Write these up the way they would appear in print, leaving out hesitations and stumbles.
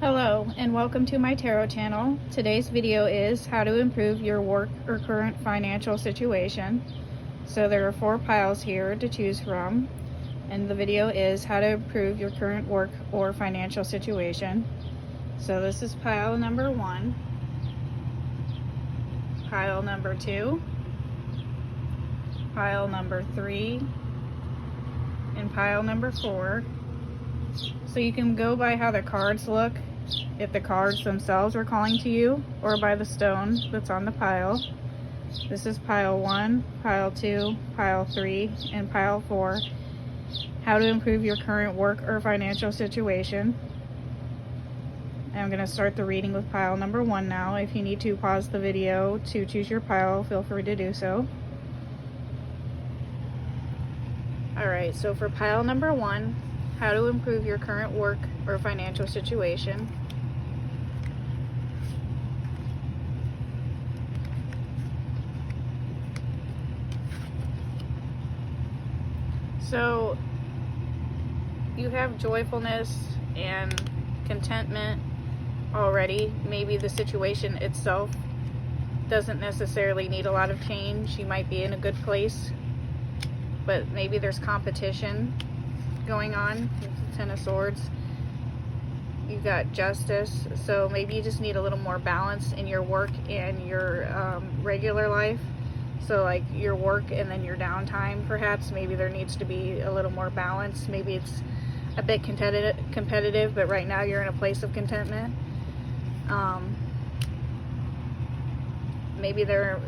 Hello and welcome to my tarot channel. Today's video is how to improve your work or current financial situation. So there are 4 piles here to choose from, and the video is how to improve your current work or financial situation. So this is pile number 1, pile number 2, pile number 3, and pile number 4. So you can go by how the cards look, if the cards themselves are calling to you, or by the stone that's on the pile. This is pile 1, pile 2, pile 3, and pile 4. How to improve your current work or financial situation. I'm going to start the reading with pile number 1 now. If you need to pause the video to choose your pile, feel free to do so. Alright, so for pile number 1, how to improve your current work or financial situation. So you have joyfulness and contentment already. Maybe the situation itself doesn't necessarily need a lot of change. You might be in a good place, but maybe there's competition going on with the Ten of Swords. You've got justice, so maybe you just need a little more balance in your work and your regular life. So like your work and then your downtime, perhaps maybe there needs to be a little more balance. Maybe it's a bit competitive, but right now you're in a place of contentment. Maybe there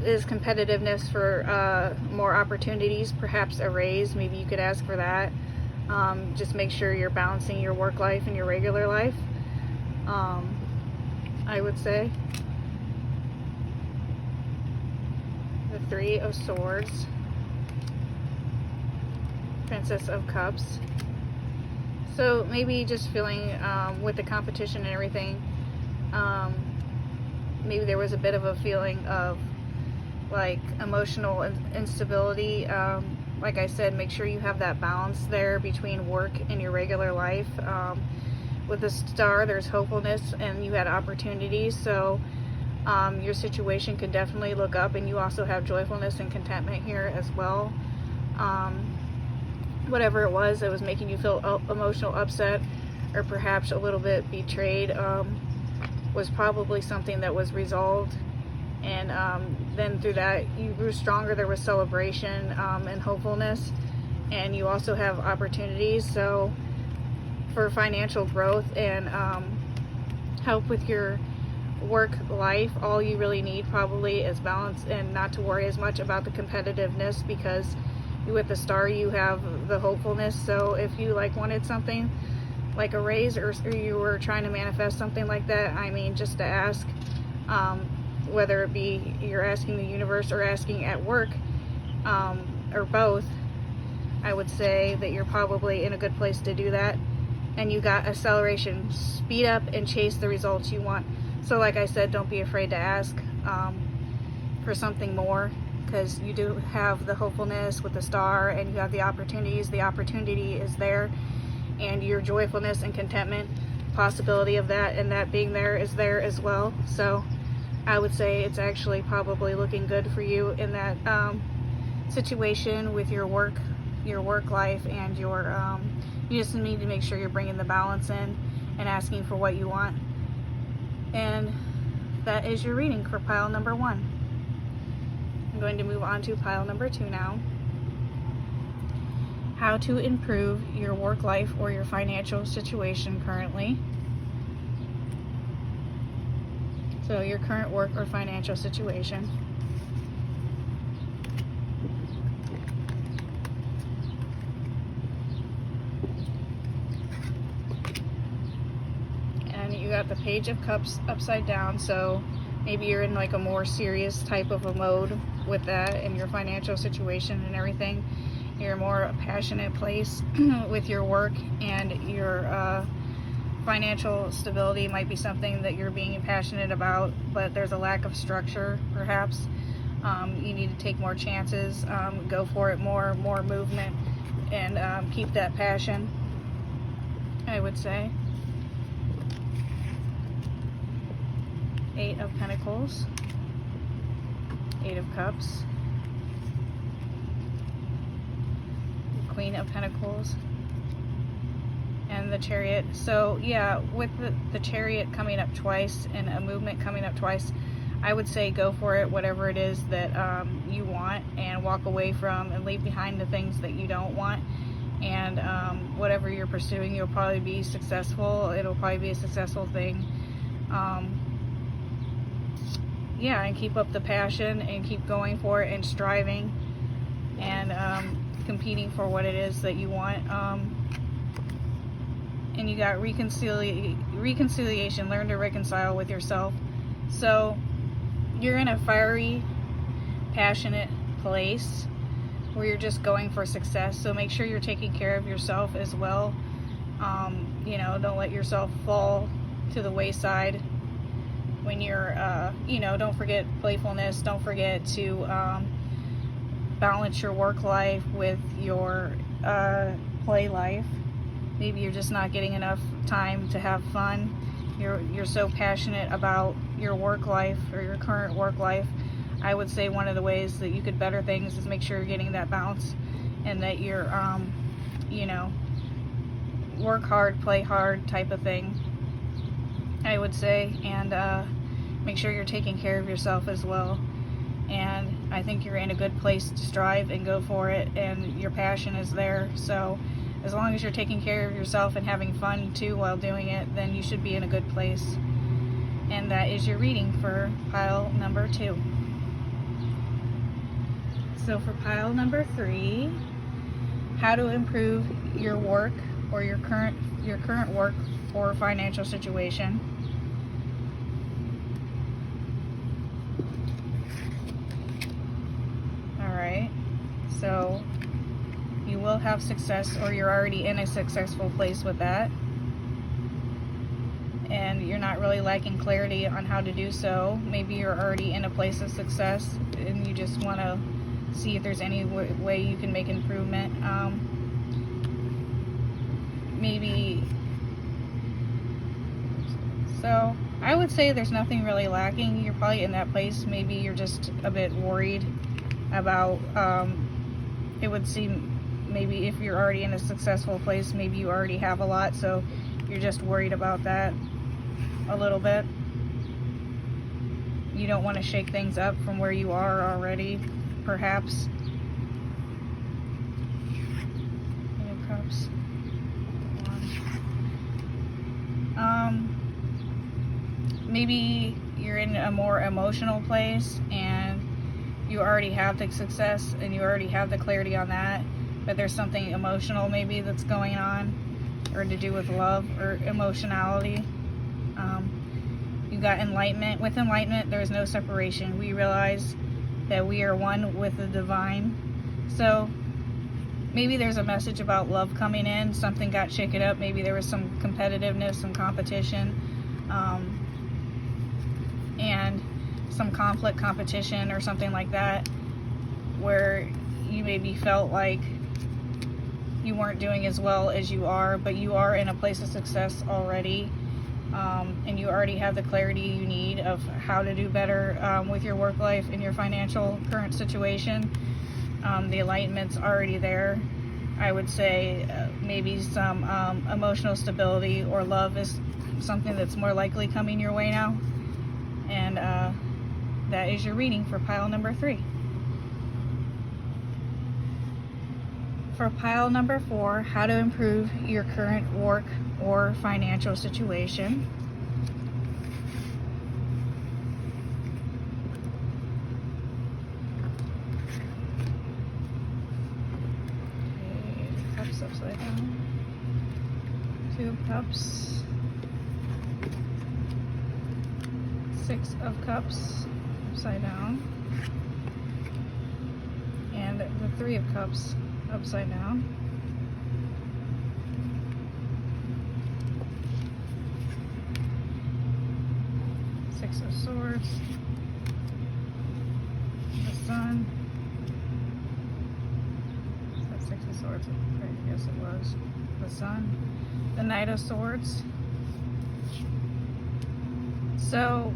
is competitiveness for more opportunities, perhaps a raise. Maybe you could ask for that. Just make sure you're balancing your work life and your regular life, I would say. The 3 of Swords, Princess of Cups. So maybe just feeling with the competition and everything, maybe there was a bit of a feeling of like emotional instability. Like I said, make sure you have that balance there between work and your regular life. With the Star, there's hopefulness and you had opportunities, so your situation could definitely look up, and you also have joyfulness and contentment here as well. Whatever it was that was making you feel emotional upset or perhaps a little bit betrayed was probably something that was resolved. And then through that you grew stronger. There was celebration and hopefulness, and you also have opportunities. So for financial growth and help with your work life, all you really need probably is balance and not to worry as much about the competitiveness, because with the Star you have the hopefulness. So if you like wanted something like a raise, or you were trying to manifest something like that, I mean, just to ask, whether it be you're asking the universe or asking at work, or both, I would say that you're probably in a good place to do that. And you got acceleration. Speed up and chase the results you want. So like I said, don't be afraid to ask for something more, because you do have the hopefulness with the Star, and you have the opportunities. The opportunity is there, and your joyfulness and contentment, possibility of that and that being there is there as well. So I would say it's actually probably looking good for you in that situation with your work life, and your you just need to make sure you're bringing the balance in and asking for what you want. And that is your reading for pile number 1. I'm going to move on to pile number 2 now. How to improve your work life or your financial situation currently. So your current work or financial situation. And you got the Page of Cups upside down, so maybe you're in like a more serious type of a mode with that and your financial situation and everything. You're a more passionate place with your work, and your financial stability might be something that you're being passionate about, but there's a lack of structure perhaps. You need to take more chances, go for it more movement, and keep that passion, I would say. Eight of Pentacles, Eight of Cups, Queen of Pentacles, and the Chariot. So yeah, with the Chariot coming up twice and a movement coming up twice, I would say go for it, whatever it is that you want, and walk away from and leave behind the things that you don't want. And whatever you're pursuing, you'll probably be successful. It'll probably be a successful thing. Yeah, and keep up the passion and keep going for it and striving and competing for what it is that you want. And you got reconciliation, learn to reconcile with yourself. So you're in a fiery, passionate place where you're just going for success. So make sure you're taking care of yourself as well. You know, don't let yourself fall to the wayside when you're, you know, don't forget playfulness. Don't forget to balance your work life with your play life. Maybe you're just not getting enough time to have fun. You're so passionate about your work life or your current work life. I would say one of the ways that you could better things is make sure you're getting that balance, and that you're, you know, work hard, play hard type of thing, I would say, and make sure you're taking care of yourself as well. And I think you're in a good place to strive and go for it, and your passion is there. So as long as you're taking care of yourself and having fun too while doing it, then you should be in a good place. And that is your reading for pile number 2. So for pile number 3, how to improve your work or your current work or financial situation. Alright, so you will have success, or you're already in a successful place with that, and you're not really lacking clarity on how to do so. Maybe you're already in a place of success and you just want to see if there's any way you can make improvement. Maybe, so I would say there's nothing really lacking. You're probably in that place. Maybe you're just a bit worried about, it would seem, maybe if you're already in a successful place, maybe you already have a lot, so you're just worried about that a little bit. You don't want to shake things up from where you are already, perhaps. Eight of Cups. Maybe you're in a more emotional place and you already have the success and you already have the clarity on that, but there's something emotional maybe that's going on, or to do with love or emotionality. You got enlightenment. With enlightenment, there is no separation. We realize that we are one with the divine. So maybe there's a message about love coming in. Something got shaken up. Maybe there was some competitiveness, some competition, and some conflict, competition, or something like that, where you maybe felt like you weren't doing as well as you are, but you are in a place of success already, and you already have the clarity you need of how to do better with your work life and your financial current situation. The enlightenment's already there. I would say maybe some emotional stability or love is something that's more likely coming your way now. And that is your reading for pile number 3. For pile number 4, how to improve your current work or financial situation. Okay, cups upside down. 2 of Cups. 6 of Cups upside down. And the 3 of Cups upside down. Six of Swords. The Sun. Is that 6 of Swords? I guess it was. The Sun. The Knight of Swords. So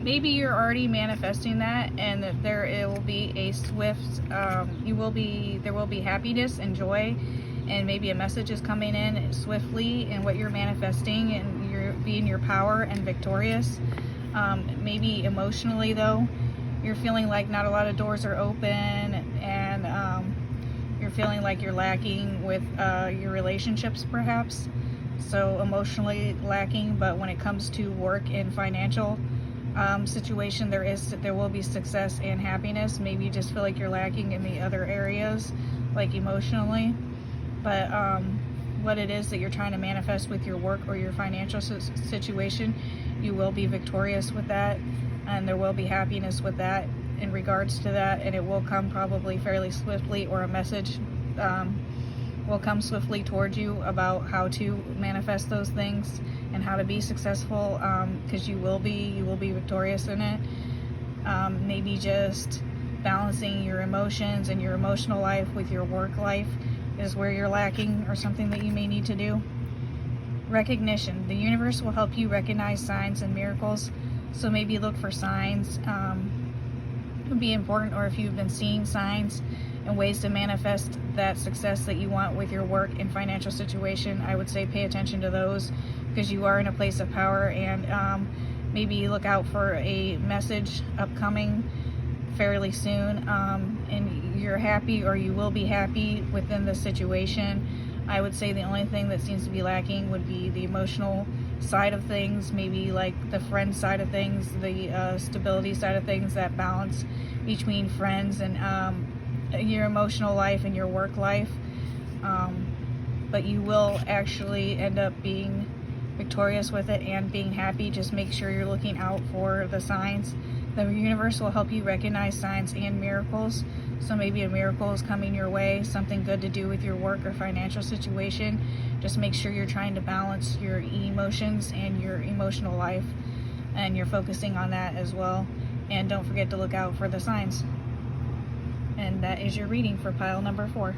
maybe you're already manifesting that, and that it will be a swift, there will be happiness and joy, and maybe a message is coming in swiftly in what you're manifesting, and you're being your power and victorious. Maybe emotionally though, you're feeling like not a lot of doors are open, and you're feeling like you're lacking with your relationships perhaps. So emotionally lacking, but when it comes to work and financial situation, there will be success and happiness. Maybe you just feel like you're lacking in the other areas, like emotionally. But what it is that you're trying to manifest with your work or your financial situation, you will be victorious with that, and there will be happiness with that in regards to that, and it will come probably fairly swiftly, or a message will come swiftly towards you about how to manifest those things and how to be successful, because you will be victorious in it. Maybe just balancing your emotions and your emotional life with your work life is where you're lacking, or something that you may need to do. Recognition. The universe will help you recognize signs and miracles, so maybe look for signs. It would be important, or if you've been seeing signs and ways to manifest that success that you want with your work and financial situation, I would say pay attention to those, because you are in a place of power, and maybe look out for a message upcoming fairly soon, and you're happy, or you will be happy within the situation. I would say the only thing that seems to be lacking would be the emotional side of things, maybe like the friend side of things, the stability side of things, that balance between friends and your emotional life and your work life. But you will actually end up being victorious with it and being happy. Just make sure you're looking out for the signs. The universe will help you recognize signs and miracles. So maybe a miracle is coming your way, something good to do with your work or financial situation. Just make sure you're trying to balance your emotions and your emotional life, and you're focusing on that as well. And don't forget to look out for the signs. And that is your reading for pile number 4.